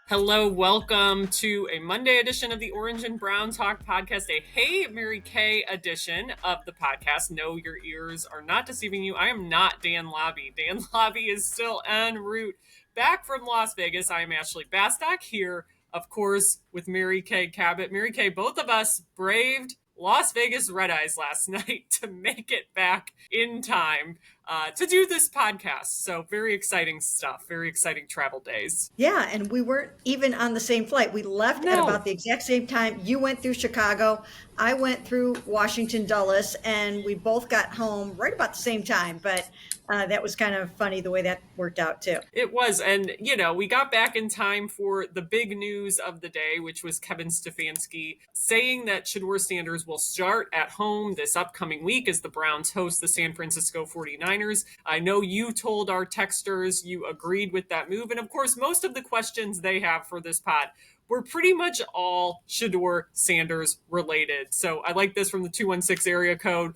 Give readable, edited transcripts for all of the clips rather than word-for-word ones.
Hello, welcome to a Monday edition of the Orange and Brown Talk podcast, a Hey Mary Kay edition of the podcast. No, your ears are not deceiving you. I am not Dan Lobby. Dan Lobby is still en route back from Las Vegas. I am Ashley Bastock here, of course, with Mary Kay Cabot. Mary Kay, both of us braved Las Vegas Red Eyes last night to make it back in time to do this podcast. So very exciting stuff, very exciting travel days. Yeah, and we weren't even on the same flight. We left at No. about the exact same time. You went through Chicago, I went through Washington Dulles, and we both got home right about the same time. But that was kind of funny the way that worked out too. It was. And, we got back in time for the big news of the day, which was Kevin Stefanski saying that Shedeur Sanders will start at home this upcoming week as the Browns host the San Francisco 49ers. I know you told our texters you agreed with that move. And of course, most of the questions they have for this pod were pretty much all Shedeur Sanders related. So I like this from the 216 area code.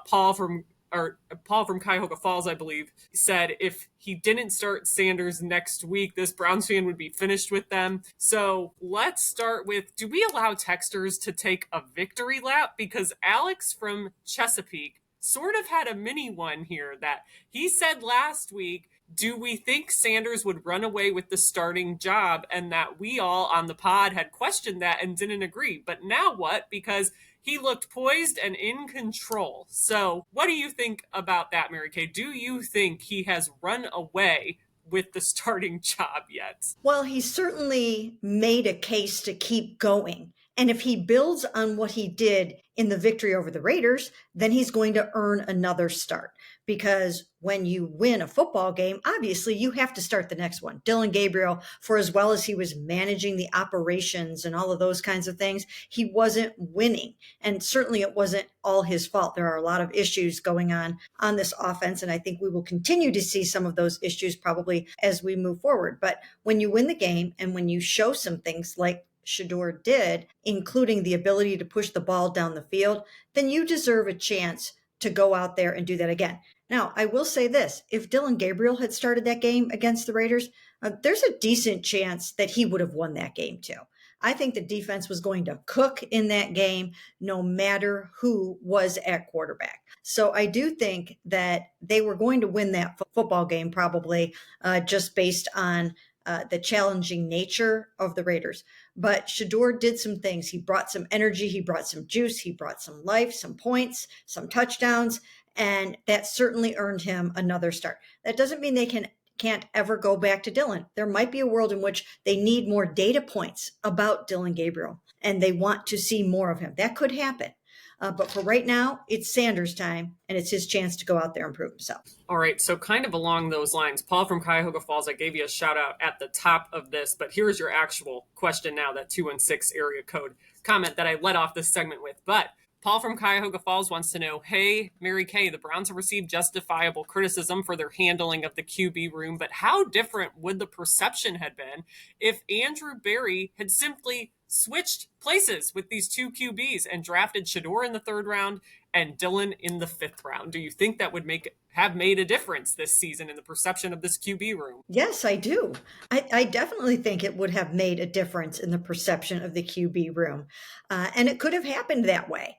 Paul from Cuyahoga Falls, I believe, said if he didn't start Sanders next week, this Browns fan would be finished with them. So let's start with, do we allow texters to take a victory lap? Because Alex from Chesapeake sort of had a mini one here that he said last week, do we think Sanders would run away with the starting job? And that we all on the pod had questioned that and didn't agree. But now what? Because he looked poised and in control. So what do you think about that, Mary Kay? Do you think he has run away with the starting job yet? Well, he certainly made a case to keep going. And if he builds on what he did in the victory over the Raiders, then he's going to earn another start. Because when you win a football game, obviously you have to start the next one. Dillon Gabriel, for as well as he was managing the operations and all of those kinds of things, he wasn't winning. And certainly it wasn't all his fault. There are a lot of issues going on this offense. And I think we will continue to see some of those issues probably as we move forward. But when you win the game and when you show some things like Shedeur did, including the ability to push the ball down the field, then you deserve a chance to go out there and do that again. Now, I will say this, if Dillon Gabriel had started that game against the Raiders, there's a decent chance that he would have won that game too. I think the defense was going to cook in that game no matter who was at quarterback. So I do think that they were going to win that football game probably just based on the challenging nature of the Raiders. But Shedeur did some things. He brought some energy, he brought some juice, he brought some life, some points, some touchdowns, and that certainly earned him another start. That doesn't mean they can't ever go back to Dillon. There might be a world in which they need more data points about Dillon Gabriel and they want to see more of him. That could happen. But for right now, it's Sanders' time, and it's his chance to go out there and prove himself. All right, so kind of along those lines, Paul from Cuyahoga Falls, I gave you a shout out at the top of this, but here's your actual question now, that 216 area code comment that I led off this segment with. But Paul from Cuyahoga Falls wants to know, hey, Mary Kay, the Browns have received justifiable criticism for their handling of the QB room, but how different would the perception have been if Andrew Berry had simply switched places with these two QBs and drafted Shedeur in the third round and Dillon in the fifth round? Do you think that would have made a difference this season in the perception of this QB room? Yes, I do. I definitely think it would have made a difference in the perception of the QB room. And it could have happened that way.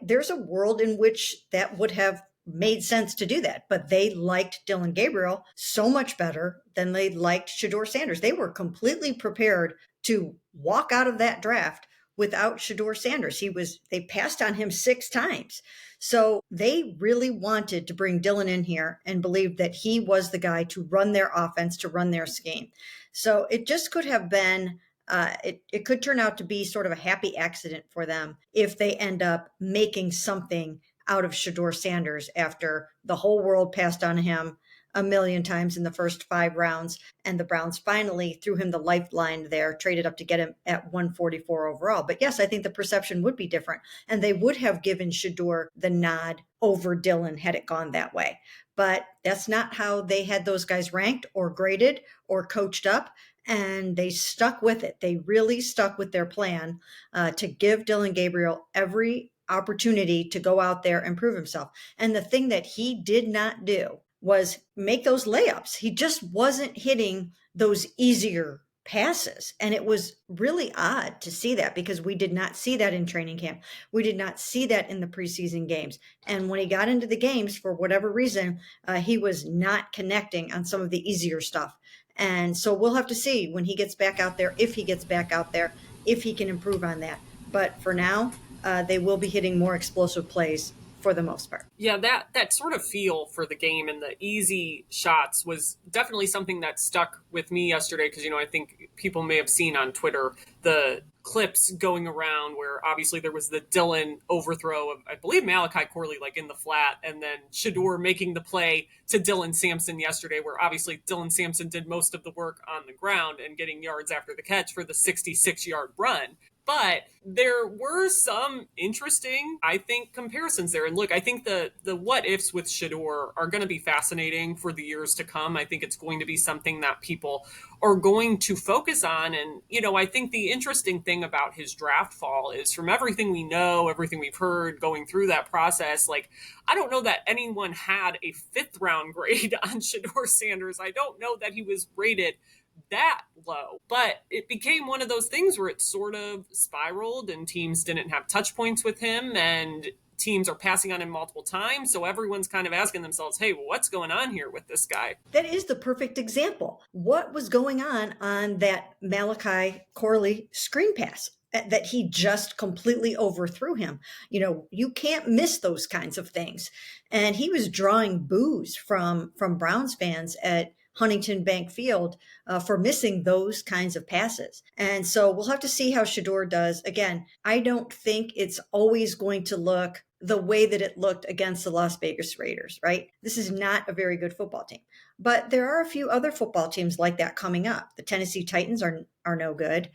There's a world in which that would have made sense to do that, but they liked Dillon Gabriel so much better than they liked Shedeur Sanders. They were completely prepared to walk out of that draft without Shedeur Sanders. They passed on him 6 times. So they really wanted to bring Dillon in here and believed that he was the guy to run their offense, to run their scheme. So it just could have been, it could turn out to be sort of a happy accident for them if they end up making something out of Shedeur Sanders after the whole world passed on him a million times in the first 5 rounds. And the Browns finally threw him the lifeline there, traded up to get him at 144 overall. But yes, I think the perception would be different. And they would have given Shedeur the nod over Dillon had it gone that way. But that's not how they had those guys ranked or graded or coached up. And they stuck with it. They really stuck with their plan to give Dillon Gabriel every opportunity to go out there and prove himself. And the thing that he did not do was make those layups. He just wasn't hitting those easier passes. And it was really odd to see that because we did not see that in training camp. We did not see that in the preseason games. And when he got into the games, for whatever reason, he was not connecting on some of the easier stuff. And so we'll have to see when he gets back out there, if he gets back out there, if he can improve on that. But for now, they will be hitting more explosive plays for the most part. Yeah, that sort of feel for the game and the easy shots was definitely something that stuck with me yesterday because I think people may have seen on Twitter the clips going around where obviously there was the Dylan overthrow of I believe Malachi Corley like in the flat and then Shedeur making the play to Dylan Sampson yesterday where obviously Dylan Sampson did most of the work on the ground and getting yards after the catch for the 66-yard run. But there were some interesting, I think, comparisons there. And look, I think the what ifs with Shedeur are going to be fascinating for the years to come. I think it's going to be something that people are going to focus on. And, I think the interesting thing about his draft fall is from everything we know, everything we've heard going through that process, like, I don't know that anyone had a 5th round grade on Shedeur Sanders. I don't know that he was rated that low. But it became one of those things where it sort of spiraled and teams didn't have touch points with him and teams are passing on him multiple times. So everyone's kind of asking themselves, hey, what's going on here with this guy? That is the perfect example. What was going on that Malachi Corley screen pass? That he just completely overthrew him. You can't miss those kinds of things. And he was drawing boos from Browns fans at Huntington Bank Field for missing those kinds of passes. And so we'll have to see how Shedeur does. Again, I don't think it's always going to look the way that it looked against the Las Vegas Raiders, right? This is not a very good football team. But there are a few other football teams like that coming up. The Tennessee Titans are no good.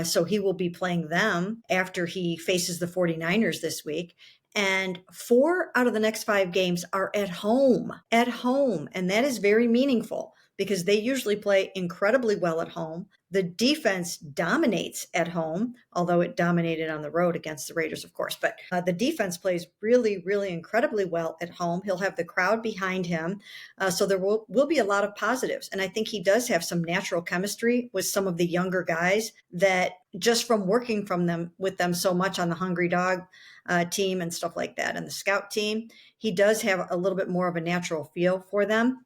So he will be playing them after he faces the 49ers this week. And 4 out of the next 5 games are at home. And that is very meaningful because they usually play incredibly well at home. The defense dominates at home, although it dominated on the road against the Raiders, of course. But the defense plays really, really incredibly well at home. He'll have the crowd behind him. So there will be a lot of positives. And I think he does have some natural chemistry with some of the younger guys that just from working with them so much on the Hungry Dog team and stuff like that, and the scout team, he does have a little bit more of a natural feel for them.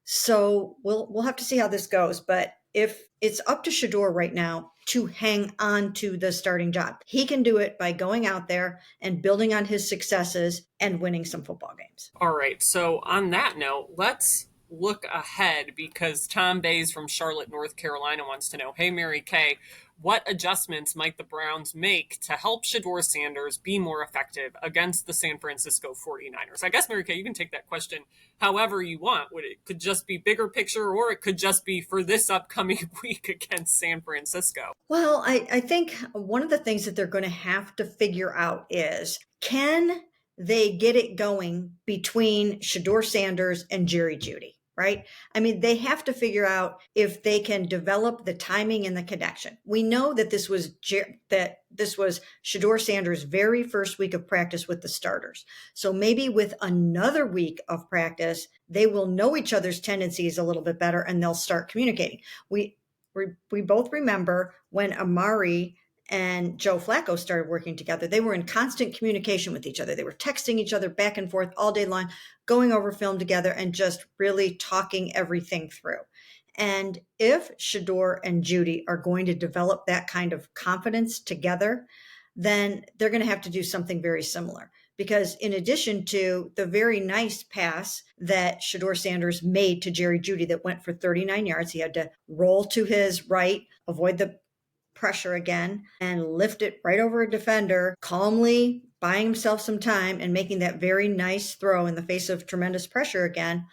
So we'll have to see how this goes. But if it's up to Shedeur right now to hang on to the starting job, he can do it by going out there and building on his successes and winning some football games. All right. So on that note, let's look ahead because Tom Bays from Charlotte, North Carolina wants to know, hey, Mary Kay, what adjustments might the Browns make to help Shedeur Sanders be more effective against the San Francisco 49ers? I guess, Mary Kay, you can take that question however you want. It could just be bigger picture or it could just be for this upcoming week against San Francisco. Well, I think one of the things that they're going to have to figure out is, can they get it going between Shedeur Sanders and Jerry Jeudy? Right? I mean, they have to figure out if they can develop the timing and the connection. We know that this was Shedeur Sanders' very first week of practice with the starters. So maybe with another week of practice, they will know each other's tendencies a little bit better and they'll start communicating. We both remember when Amari and Joe Flacco started working together. They were in constant communication with each other. They were texting each other back and forth all day long, going over film together and just really talking everything through. And if Shedeur and Jeudy are going to develop that kind of confidence together, then they're going to have to do something very similar. Because in addition to the very nice pass that Shedeur Sanders made to Jerry Jeudy that went for 39 yards, he had to roll to his right, avoid the pressure again, and lift it right over a defender, calmly buying himself some time and making that very nice throw in the face of tremendous pressure again.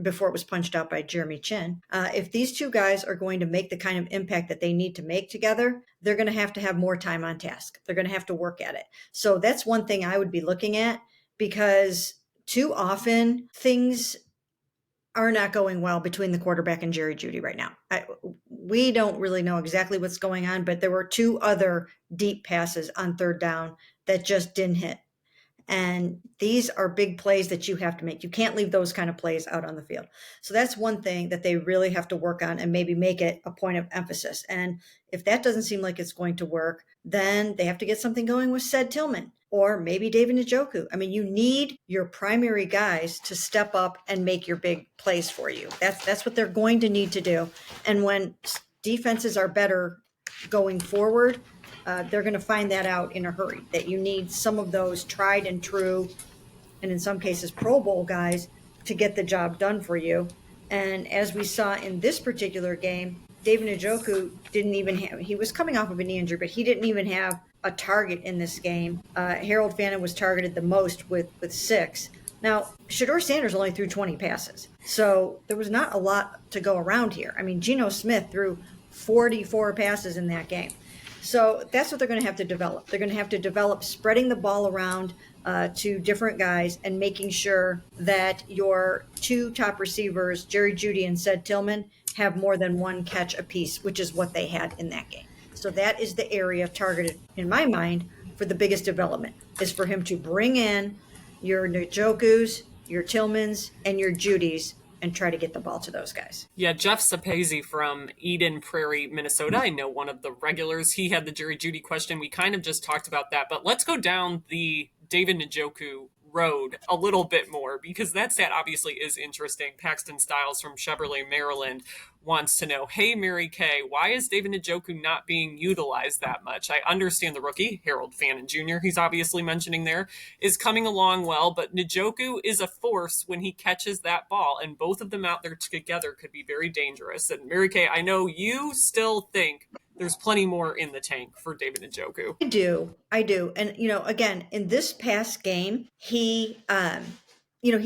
Before it was punched out by Jeremy Chin, if these two guys are going to make the kind of impact that they need to make together, they're going to have more time on task. They're going to have to work at it. So that's one thing I would be looking at, because too often things are not going well between the quarterback and Jerry Jeudy right now. We don't really know exactly what's going on, but there were 2 other deep passes on 3rd down that just didn't hit. And these are big plays that you have to make. You can't leave those kind of plays out on the field. So that's one thing that they really have to work on and maybe make it a point of emphasis. And if that doesn't seem like it's going to work, then they have to get something going with Ced Tillman or maybe David Njoku. I mean, you need your primary guys to step up and make your big plays for you. That's what they're going to need to do. And when defenses are better going forward, they're going to find that out in a hurry, that you need some of those tried and true, and in some cases Pro Bowl guys to get the job done for you. And as we saw in this particular game, David Njoku didn't even have, he was coming off of a knee injury, but he didn't even have a target in this game. Harold Fannin was targeted the most with 6. Now, Shedeur Sanders only threw 20 passes. So there was not a lot to go around here. I mean, Geno Smith threw 44 passes in that game. So that's what they're going to have to develop. They're going to have to develop spreading the ball around to different guys and making sure that your 2 top receivers, Jeudy and Ced Tillman, have more than 1 catch apiece, which is what they had in that game. So that is the area targeted, in my mind, for the biggest development, is for him to bring in your Njokus, your Tillmans, and your Judys and try to get the ball to those guys. Yeah, Jeff Sapazi from Eden Prairie, Minnesota. I know one of the regulars. He had the Jeudy question. We kind of just talked about that, but let's go down the David Njoku road a little bit more, because that stat obviously is interesting. Paxton Stiles from Chevrolet, Maryland wants to know, hey, Mary Kay, why is David Njoku not being utilized that much? I understand the rookie, Harold Fannin Jr., he's obviously mentioning there, is coming along well, but Njoku is a force when he catches that ball, and both of them out there together could be very dangerous. And Mary Kay, I know you still think there's plenty more in the tank for David Njoku. I do. And, again, in this past game, he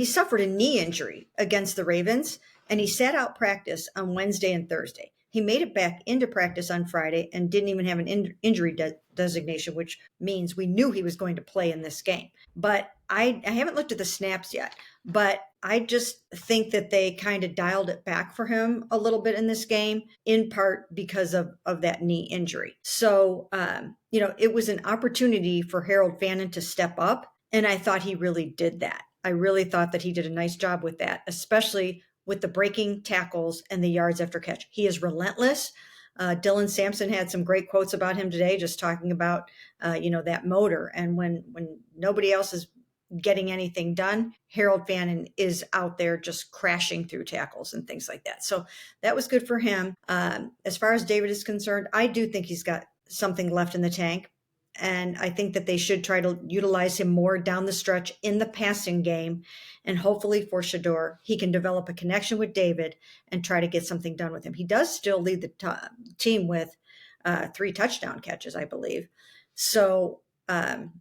suffered a knee injury against the Ravens, and he sat out practice on Wednesday and Thursday. He made it back into practice on Friday and didn't even have an injury designation, which means we knew he was going to play in this game. But I haven't looked at the snaps yet, but I just think that they kind of dialed it back for him a little bit in this game, in part because of that knee injury. So, it was an opportunity for Harold Fannin to step up, and I thought he really did that. I really thought that he did a nice job with that, especially with the breaking tackles and the yards after catch. He is relentless. Dylan Sampson had some great quotes about him today, just talking about, that motor. And when nobody else is getting anything done, Harold Fannin is out there just crashing through tackles and things like that. So that was good for him. As far as David is concerned, I do think he's got something left in the tank. And I think that they should try to utilize him more down the stretch in the passing game. And hopefully for Shedeur, he can develop a connection with David and try to get something done with him. He does still lead the team with 3 touchdown catches, I believe. So,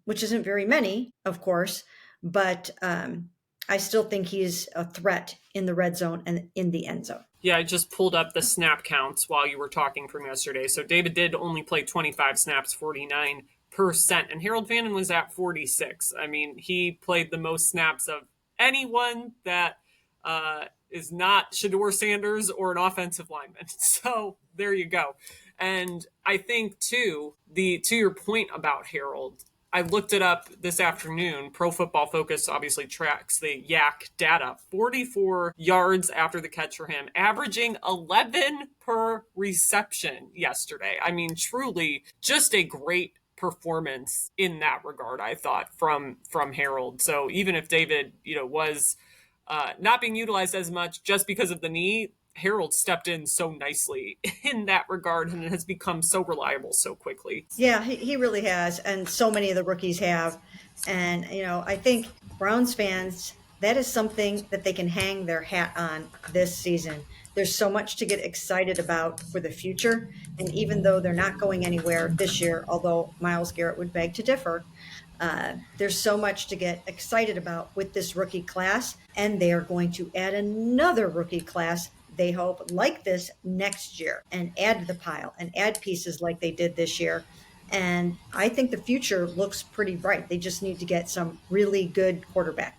which isn't very many, of course, but I still think he's a threat in the red zone and in the end zone. Yeah, I just pulled up the snap counts while you were talking from yesterday. So David did only play 25 snaps, 49%, and Harold Fannin was at 46. I mean, he played the most snaps of anyone that is not Shedeur Sanders or an offensive lineman. So there you go. And I think, too, to your point about Harold, I looked it up this afternoon. Pro Football Focus obviously tracks the yak data. 44 yards after the catch for him, averaging 11 per reception yesterday. I mean, truly just a great performance in that regard, I thought, from Harold. So even if David, was not being utilized as much just because of the knee, Harold stepped in so nicely in that regard and has become so reliable so quickly. Yeah, he really has. And so many of the rookies have. And, I think Browns fans, that is something that they can hang their hat on this season. There's so much to get excited about for the future. And even though they're not going anywhere this year, although Myles Garrett would beg to differ, there's so much to get excited about with this rookie class. And they are going to add another rookie class, they hope, like this next year, and add to the pile and add pieces like they did this year. And I think the future looks pretty bright. They just need to get some really good quarterback.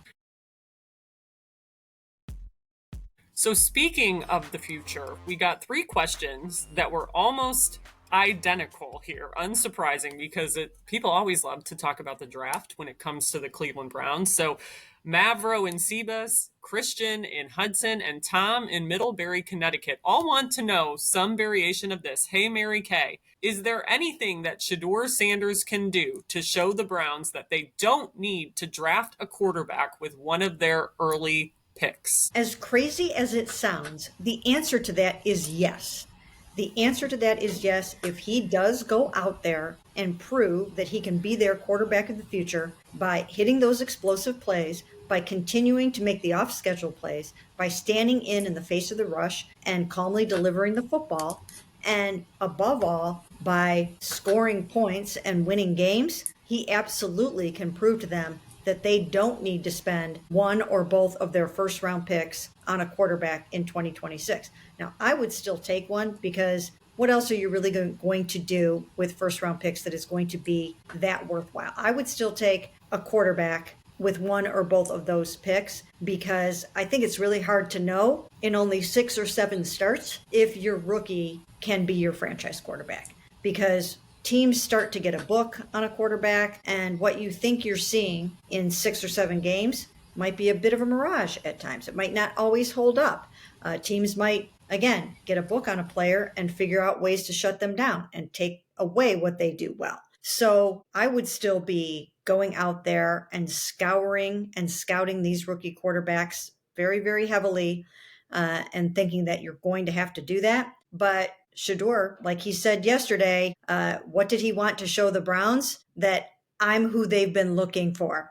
So speaking of the future, we got 3 questions that were almost identical here. Unsurprising because people always love to talk about the draft when it comes to the Cleveland Browns. So Mavro in Sebas, Christian in Hudson, and Tom in Middlebury, Connecticut all want to know some variation of this. Hey, Mary Kay, is there anything that Shedeur Sanders can do to show the Browns that they don't need to draft a quarterback with one of their early picks? As crazy as it sounds, the answer to that is yes. The answer to that is yes. If he does go out there and prove that he can be their quarterback of the future by hitting those explosive plays, by continuing to make the off schedule plays, by standing in the face of the rush and calmly delivering the football, and above all, by scoring points and winning games, he absolutely can prove to them that they don't need to spend one or both of their first round picks on a quarterback in 2026. Now, I would still take one because what else are you really going to do with first round picks that is going to be that worthwhile? I would still take a quarterback with one or both of those picks because I think it's really hard to know in only 6 or 7 starts if your rookie can be your franchise quarterback, because teams start to get a book on a quarterback, and what you think you're seeing in 6 or 7 games might be a bit of a mirage at times. It might not always hold up. Teams might, again, get a book on a player and figure out ways to shut them down and take away what they do well. So I would still be going out there and scouting these rookie quarterbacks very, very heavily and thinking that you're going to have to do that. But Shedeur, like he said yesterday, what did he want to show the Browns? That I'm who they've been looking for.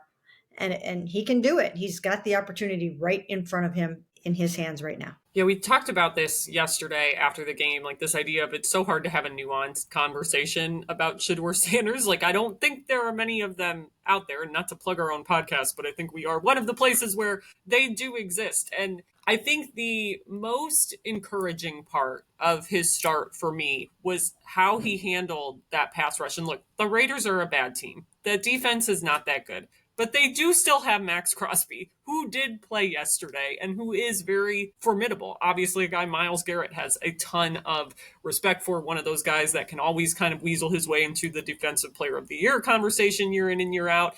And he can do it. He's got the opportunity right in front of him in his hands right now. Yeah, we talked about this yesterday after the game, like this idea of it's so hard to have a nuanced conversation about Shedeur Sanders. Like, I don't think there are many of them out there, not to plug our own podcast, but I think we are one of the places where they do exist. And I think the most encouraging part of his start for me was how he handled that pass rush. And look, the Raiders are a bad team. The defense is not that good. But they do still have Max Crosby, who did play yesterday and who is very formidable. Obviously, a guy Myles Garrett has a ton of respect for, one of those guys that can always kind of weasel his way into the Defensive Player of the Year conversation year in and year out.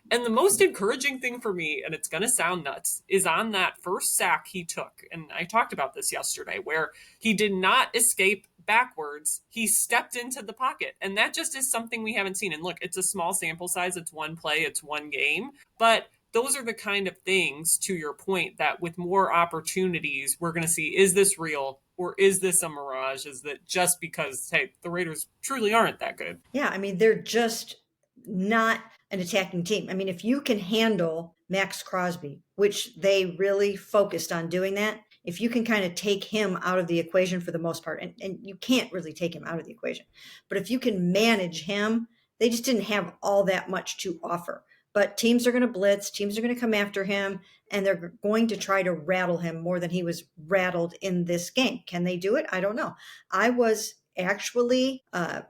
And the most encouraging thing for me, and it's going to sound nuts, is on that first sack he took. And I talked about this yesterday, where he did not escape backwards. He stepped into the pocket. And that just is something we haven't seen. And look, it's a small sample size. It's one play. It's one game. But those are the kind of things, to your point, that with more opportunities, we're going to see, is this real or is this a mirage? Is that just because, hey, the Raiders truly aren't that good? Yeah, I mean, they're just not an attacking team. I mean, if you can handle Max Crosby, which they really focused on doing that, if you can kind of take him out of the equation for the most part, and you can't really take him out of the equation, but if you can manage him, they just didn't have all that much to offer. But teams are going to blitz, teams are going to come after him, and they're going to try to rattle him more than he was rattled in this game. Can they do it? I don't know. I was actually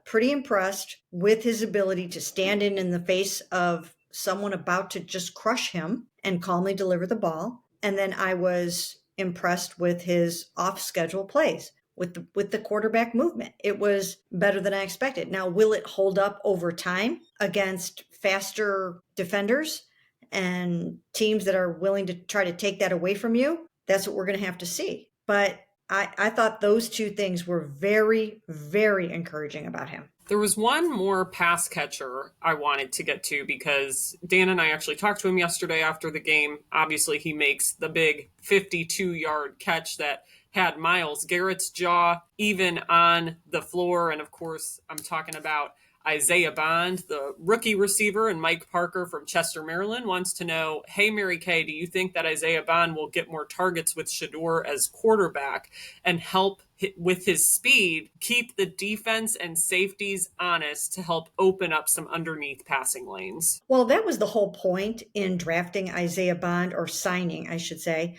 pretty impressed with his ability to stand in the face of someone about to just crush him and calmly deliver the ball. And then I was impressed with his off-schedule plays, with the quarterback movement. It was better than I expected. Now, will it hold up over time against faster defenders and teams that are willing to try to take that away from you? That's what we're going to have to see. But I thought those two things were very, very encouraging about him. There was one more pass catcher I wanted to get to because Dan and I actually talked to him yesterday after the game. Obviously, he makes the big 52-yard catch that had Myles Garrett's jaw even on the floor. And of course, I'm talking about Isaiah Bond, the rookie receiver, and Mike Parker from Chester, Maryland, wants to know, hey, Mary Kay, do you think that Isaiah Bond will get more targets with Shedeur as quarterback and help with his speed, keep the defense and safeties honest to help open up some underneath passing lanes? Well, that was the whole point in drafting Isaiah Bond, or signing, I should say,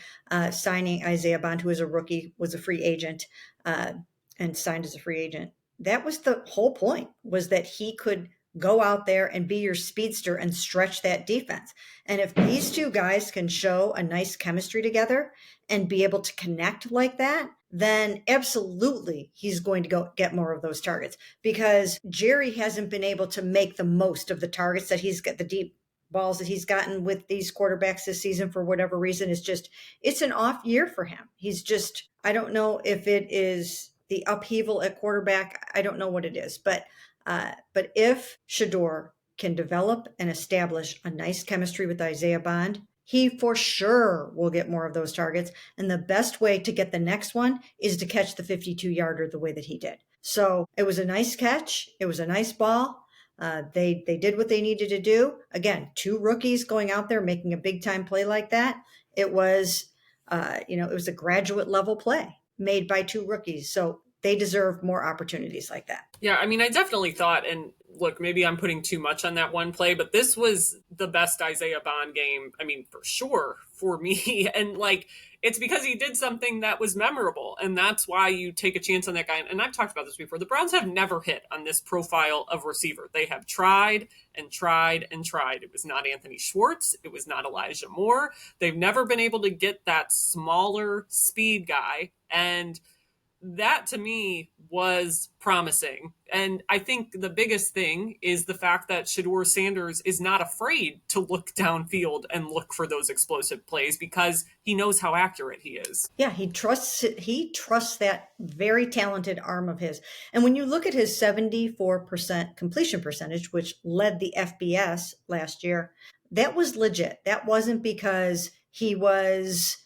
signing Isaiah Bond, who is a rookie, was a free agent, and signed as a free agent. That was the whole point, was that he could go out there and be your speedster and stretch that defense. And if these two guys can show a nice chemistry together and be able to connect like that, then absolutely he's going to go get more of those targets, because Jerry hasn't been able to make the most of the targets that he's got, the deep balls that he's gotten with these quarterbacks this season for whatever reason. It's an off year for him. I don't know if it is the upheaval at quarterback. I don't know what it is, but if Shedeur can develop and establish a nice chemistry with Isaiah Bond, he for sure will get more of those targets. And the best way to get the next one is to catch the 52-yarder the way that he did. So it was a nice catch. It was a nice ball. They did what they needed to do. Again, 2 rookies going out there making a big time play like that. It was, it was a graduate level play made by 2 rookies. So they deserve more opportunities like that. Yeah, I mean, I definitely thought, and look, maybe I'm putting too much on that one play, but this was the best Isaiah Bond game, I mean, for sure, for me. And it's because he did something that was memorable. And that's why you take a chance on that guy. And I've talked about this before. The Browns have never hit on this profile of receiver. They have tried and tried and tried. It was not Anthony Schwartz. It was not Elijah Moore. They've never been able to get that smaller speed guy. And that to me was promising. And I think the biggest thing is the fact that Shedeur Sanders is not afraid to look downfield and look for those explosive plays because he knows how accurate he is. Yeah, he trusts that very talented arm of his. And when you look at his 74% completion percentage, which led the FBS last year, that was legit. That wasn't because he was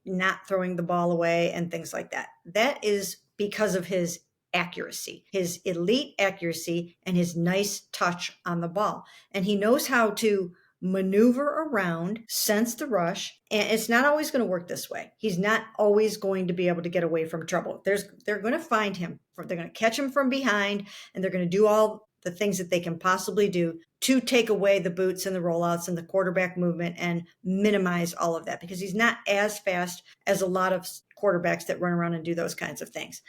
not throwing the ball away and things like that. That is because of his accuracy, his elite accuracy, and his nice touch on the ball. And he knows how to maneuver around, sense the rush, and it's not always going to work this way. He's not always going to be able to get away from trouble. They're going to find him, they're going to catch him from behind, and they're going to do all the things that they can possibly do to take away the boots and the rollouts and the quarterback movement and minimize all of that, because he's not as fast as a lot of quarterbacks that run around and do those kinds of things.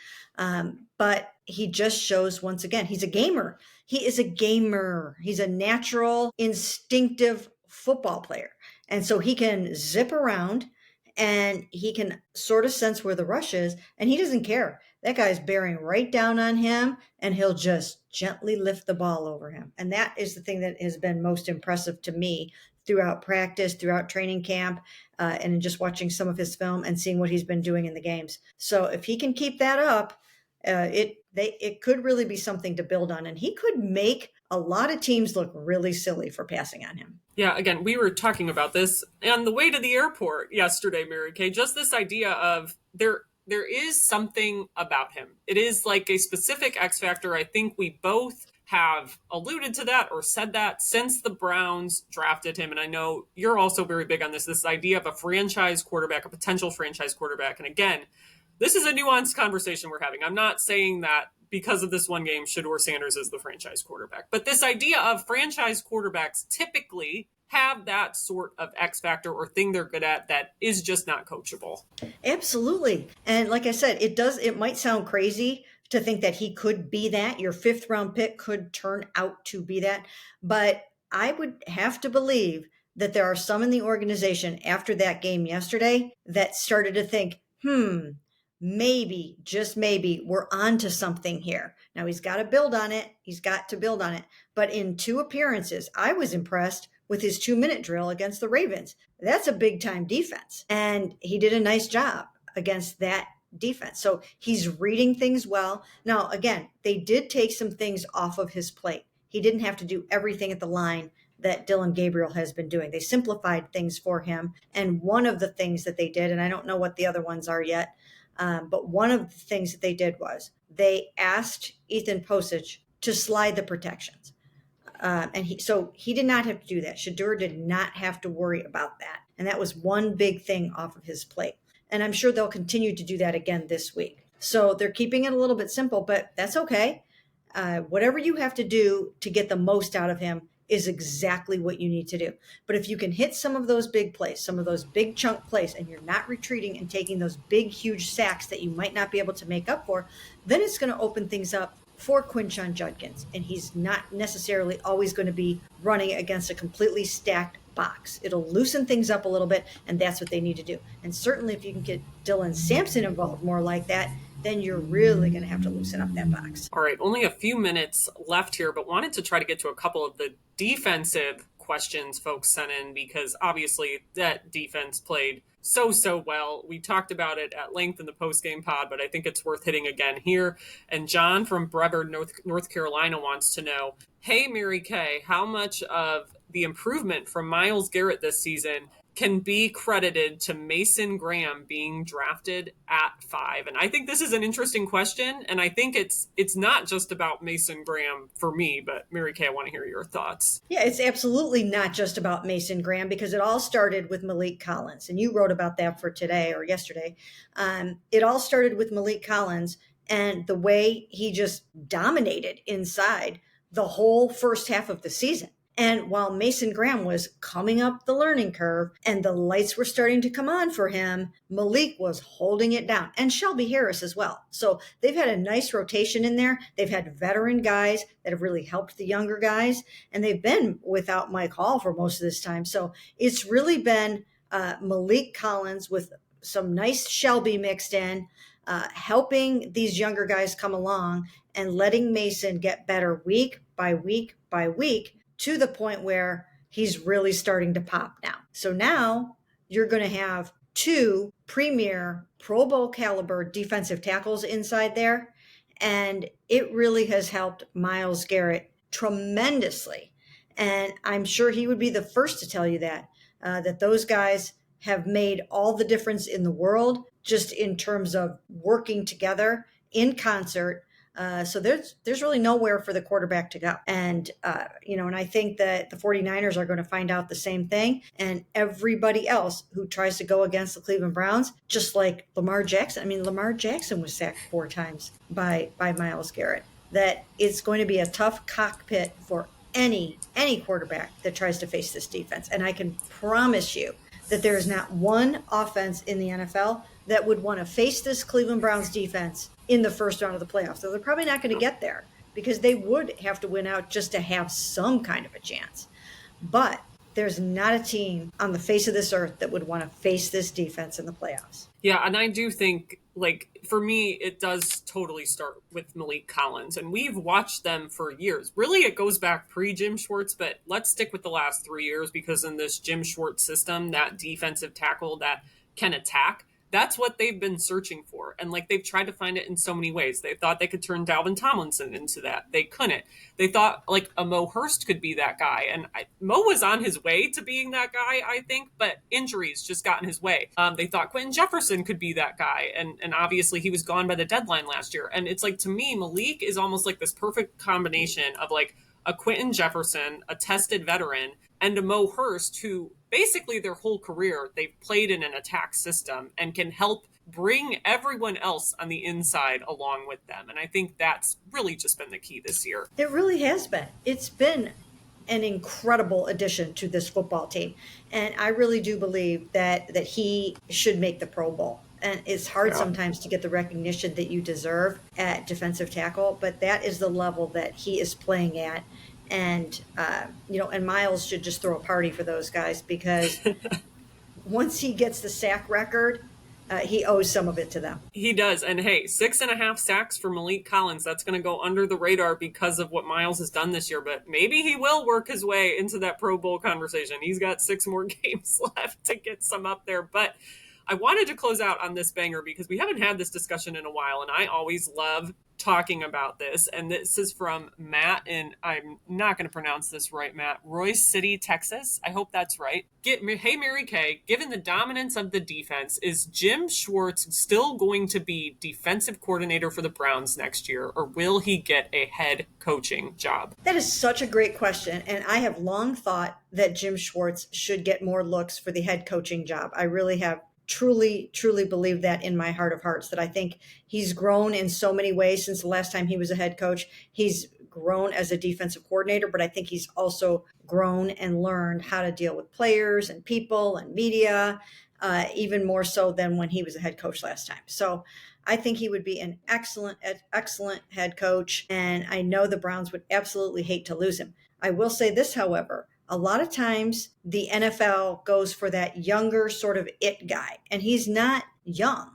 But he just shows, once again, he's a gamer. He is a gamer. He's a natural, instinctive football player. And so he can zip around and he can sort of sense where the rush is, and he doesn't care. That guy's bearing right down on him, and he'll just gently lift the ball over him. And that is the thing that has been most impressive to me throughout practice, throughout training camp, and just watching some of his film and seeing what he's been doing in the games. So if he can keep that up, it could really be something to build on, and he could make a lot of teams look really silly for passing on him. Yeah, again, we were talking about this on the way to the airport yesterday, Mary Kay, just this idea of there is something about him. It is like a specific X factor. I think we both have alluded to that or said that since the Browns drafted him. And I know you're also very big on this idea of a franchise quarterback, a potential franchise quarterback. And again, this is a nuanced conversation we're having. I'm not saying that because of this one game, Shedeur Sanders is the franchise quarterback. But this idea of franchise quarterbacks typically have that sort of X factor or thing they're good at that is just not coachable. Absolutely. And like I said, it might sound crazy to think that he could be that. Your 5th round pick could turn out to be that. But I would have to believe that there are some in the organization after that game yesterday that started to think, maybe, just maybe, we're on to something here. Now he's got to build on it. But in 2 appearances, I was impressed with his 2-minute drill against the Ravens. That's a big time defense. And he did a nice job against that defense. So he's reading things well. Now, again, they did take some things off of his plate. He didn't have to do everything at the line that Dillon Gabriel has been doing. They simplified things for him. And one of the things that they did, and I don't know what the other ones are yet, but one of the things that they did was they asked Ethan Posich to slide the protections. And he did not have to do that. Shedeur did not have to worry about that. And that was one big thing off of his plate. And I'm sure they'll continue to do that again this week. So they're keeping it a little bit simple, but that's okay. Whatever you have to do to get the most out of him is exactly what you need to do. But if you can hit some of those big plays, some of those big chunk plays, and you're not retreating and taking those big, huge sacks that you might not be able to make up for, then it's going to open things up for Quinshon Judkins. And he's not necessarily always going to be running against a completely stacked box. It'll loosen things up a little bit, and that's what they need to do. And certainly if you can get Dylan Sampson involved more like that, then you're really going to have to loosen up that box. All right, only a few minutes left here, but wanted to try to get to a couple of the defensive questions folks sent in, because obviously that defense played so well. We talked about it at length in the post-game pod, but I think it's worth hitting again here. And John from Brevard, North Carolina wants to know, hey, Mary Kay, how much of the improvement from Myles Garrett this season can be credited to Mason Graham being drafted at 5? And I think this is an interesting question, and I think it's not just about Mason Graham for me, but Mary Kay, I want to hear your thoughts. Yeah, it's absolutely not just about Mason Graham, because it all started with Malik Collins, and you wrote about that for today or yesterday. It all started with Malik Collins and the way he just dominated inside the whole first half of the season. And while Mason Graham was coming up the learning curve and the lights were starting to come on for him, Malik was holding it down, and Shelby Harris as well. So they've had a nice rotation in there. They've had veteran guys that have really helped the younger guys, and they've been without Mike Hall for most of this time. So it's really been Malik Collins with some nice Shelby mixed in, helping these younger guys come along and letting Mason get better week by week by week, to the point where he's really starting to pop now. So now you're going to have 2 premier Pro Bowl caliber defensive tackles inside there. And it really has helped Myles Garrett tremendously. And I'm sure he would be the first to tell you that those guys have made all the difference in the world, just in terms of working together in concert. So there's really nowhere for the quarterback to go. And, and I think that the 49ers are going to find out the same thing. And everybody else who tries to go against the Cleveland Browns, just like Lamar Jackson. I mean, Lamar Jackson was sacked 4 times by Myles Garrett. That it's going to be a tough cockpit for any quarterback that tries to face this defense. And I can promise you that there is not one offense in the NFL that would want to face this Cleveland Browns defense in the first round of the playoffs. So they're probably not going to get there, because they would have to win out just to have some kind of a chance. But there's not a team on the face of this earth that would want to face this defense in the playoffs. Yeah, and I do think, for me, it does totally start with Malik Collins. And we've watched them for years. Really, it goes back pre-Jim Schwartz, but let's stick with the last 3 years, because in this Jim Schwartz system, that defensive tackle that can attack, that's what they've been searching for. And they've tried to find it in so many ways. They thought they could turn Dalvin Tomlinson into that. They couldn't. They thought a Mo Hurst could be that guy. And Mo was on his way to being that guy, I think, but injuries just got in his way. They thought Quentin Jefferson could be that guy. And obviously he was gone by the deadline last year. And it's to me, Malik is almost this perfect combination of a Quentin Jefferson, a tested veteran, and a Mo Hurst, who basically their whole career they've played in an attack system and can help bring everyone else on the inside along with them. And I think that's really just been the key this year. It really has been. It's been an incredible addition to this football team. And I really do believe that he should make the Pro Bowl. And it's hard sometimes to get the recognition that you deserve at defensive tackle, but that is the level that he is playing at. And, and Myles should just throw a party for those guys, because once he gets the sack record, he owes some of it to them. He does. And hey, 6.5 sacks for Malik Collins. That's going to go under the radar because of what Myles has done this year. But maybe he will work his way into that Pro Bowl conversation. He's got 6 more games left to get some up there. But I wanted to close out on this banger because we haven't had this discussion in a while, and I always love talking about this. And this is from Matt, and I'm not going to pronounce this right, Matt. Royce City, Texas. I hope that's right. Hey, Mary Kay, given the dominance of the defense, is Jim Schwartz still going to be defensive coordinator for the Browns next year, or will he get a head coaching job? That is such a great question. And I have long thought that Jim Schwartz should get more looks for the head coaching job. I really have truly believe that in my heart of hearts, that I think he's grown in so many ways since the last time he was a head coach. He's grown as a defensive coordinator, but I think he's also grown and learned how to deal with players and people and media, even more so than when he was a head coach last time. So I think he would be an excellent head coach, and I know the Browns would absolutely hate to lose him. I will say this, however, a lot of times the NFL goes for that younger sort of it guy, and he's not young.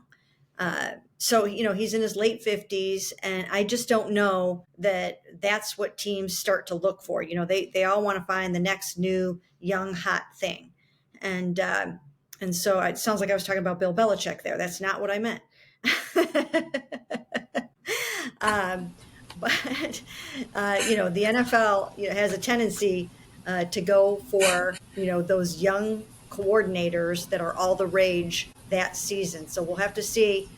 So, he's in his late 50s, and I just don't know that that's what teams start to look for. They all want to find the next new young hot thing. And so it sounds like I was talking about Bill Belichick there. That's not what I meant. But the NFL has a tendency to go for those young coordinators that are all the rage that season. So we'll have to see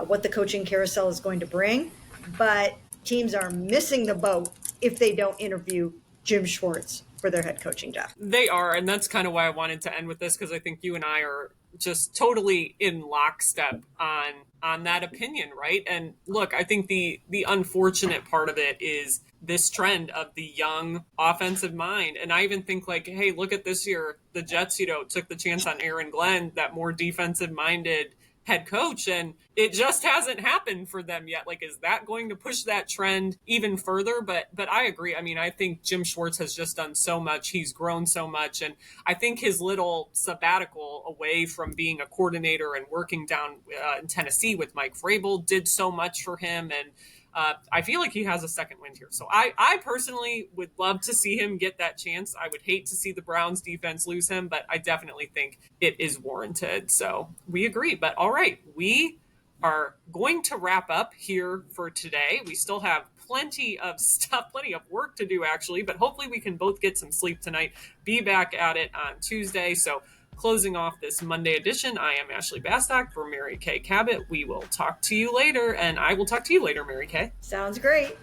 what the coaching carousel is going to bring. But teams are missing the boat if they don't interview Jim Schwartz for their head coaching job. They are, and that's kind of why I wanted to end with this, because I think you and I are just totally in lockstep on that opinion, right? And look, I think the unfortunate part of it is this trend of the young offensive mind. And I even think, like, hey, look at this year, the Jets, took the chance on Aaron Glenn, that more defensive minded head coach, and it just hasn't happened for them yet. Like, is that going to push that trend even further? But I agree. I mean, I think Jim Schwartz has just done so much. He's grown so much. And I think his little sabbatical away from being a coordinator and working down in Tennessee with Mike Vrabel did so much for him. And I feel like he has a second wind here. So I personally would love to see him get that chance. I would hate to see the Browns defense lose him, but I definitely think it is warranted. So we agree. But all right, we are going to wrap up here for today. We still have plenty of stuff, plenty of work to do, actually, but hopefully we can both get some sleep tonight, be back at it on Tuesday. So closing off this Monday edition, I am Ashley Bastock for Mary Kay Cabot. We will talk to you later, and I will talk to you later, Mary Kay. Sounds great.